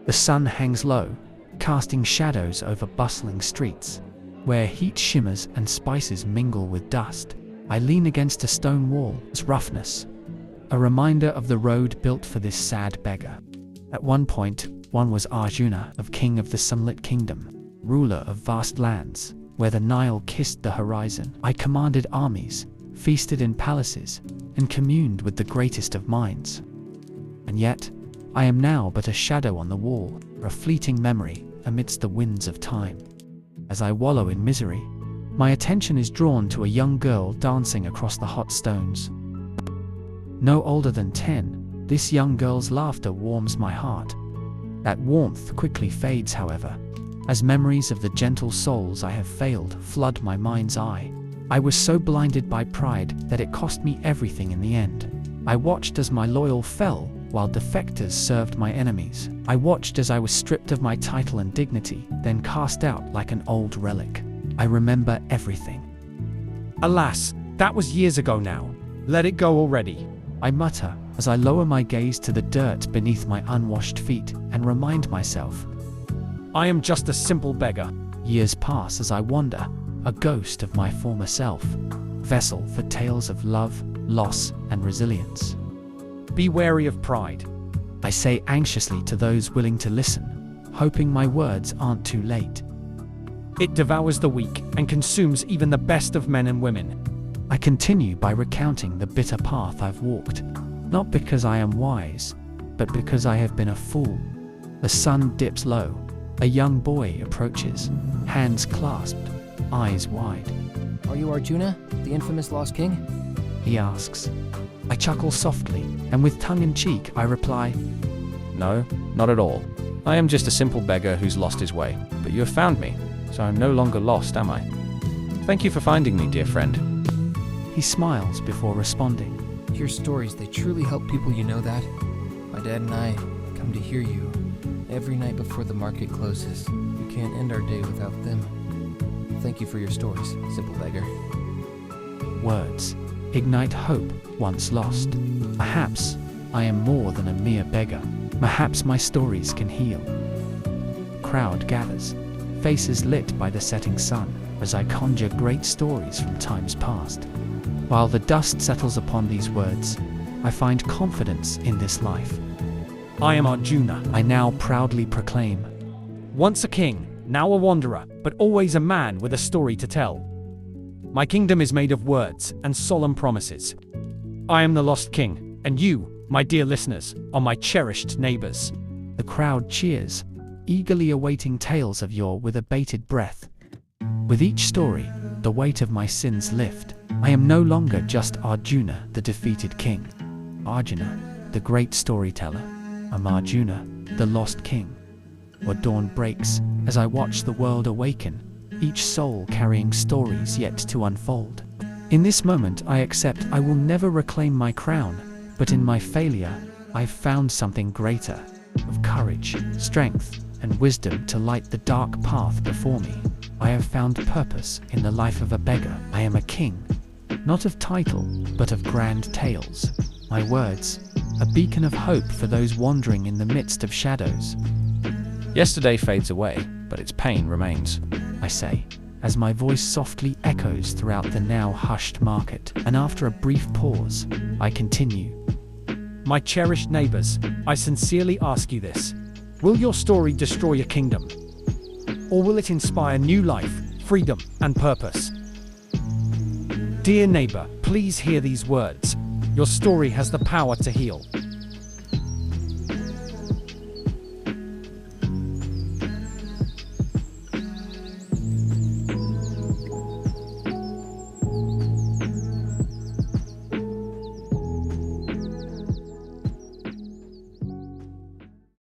The sun hangs low, casting shadows over bustling streets, where heat shimmers and spices mingle with dust. I lean against a stone wall, its roughness, a reminder of the road built for this sad beggar. At one point, one was Arjuna, king of the sunlit kingdom, ruler of vast lands, where the Nile kissed the horizon. I commanded armies, feasted in palaces, and communed with the greatest of minds. And yet, I am now but a shadow on the wall, a fleeting memory amidst the winds of time. As I wallow in misery, my attention is drawn to a young girl dancing across the hot stones. No older than 10, this young girl's laughter warms my heart. That warmth quickly fades, however, as memories of the gentle souls I have failed flood my mind's eye. I was so blinded by pride that it cost me everything in the end. I watched as my loyal fell, while defectors served my enemies. I watched as I was stripped of my title and dignity, then cast out like an old relic. I remember everything. Alas, that was years ago now. Let it go already. I mutter as I lower my gaze to the dirt beneath my unwashed feet and remind myself, I am just a simple beggar. Years pass as I wander, a ghost of my former self, vessel for tales of love, loss, and resilience. Be wary of pride, I say anxiously to those willing to listen, hoping my words aren't too late. It devours the weak and consumes even the best of men and women. I continue by recounting the bitter path I've walked, not because I am wise, but because I have been a fool. The sun dips low. A young boy approaches, hands clasped, eyes wide. Are you Arjuna, the infamous lost king? He asks. I chuckle softly, and with tongue in cheek, I reply, No, not at all. I am just a simple beggar who's lost his way, but you have found me, so I'm no longer lost, am I? Thank you for finding me, dear friend. He smiles before responding. Your stories, they truly help people, you know that? My dad and I come to hear you every night before the market closes. We can't end our day without them. Thank you for your stories, simple beggar. Words ignite hope once lost. Perhaps I am more than a mere beggar. Perhaps my stories can heal. The crowd gathers, faces lit by the setting sun, as I conjure great stories from times past. While the dust settles upon these words, I find confidence in this life. I am Arjuna, I now proudly proclaim. Once a king, now a wanderer, but always a man with a story to tell. My kingdom is made of words and solemn promises. I am the lost king, and you, my dear listeners, are my cherished neighbors. The crowd cheers, eagerly awaiting tales of yore with a bated breath. With each story, the weight of my sins lift. I am no longer just Arjuna, the defeated king. Arjuna, the great storyteller. I'm Arjuna, the lost king. Where dawn breaks, as I watch the world awaken, each soul carrying stories yet to unfold. In this moment, I accept I will never reclaim my crown, but in my failure, I've found something greater, of courage, strength, and wisdom to light the dark path before me. I have found purpose in the life of a beggar. I am a king, not of title, but of grand tales. My words, a beacon of hope for those wandering in the midst of shadows. Yesterday fades away, but its pain remains, I say, as my voice softly echoes throughout the now hushed market. And after a brief pause, I continue. My cherished neighbors, I sincerely ask you this. Will your story destroy your kingdom? Or will it inspire new life, freedom, and purpose? Dear neighbor, please hear these words. Your story has the power to heal.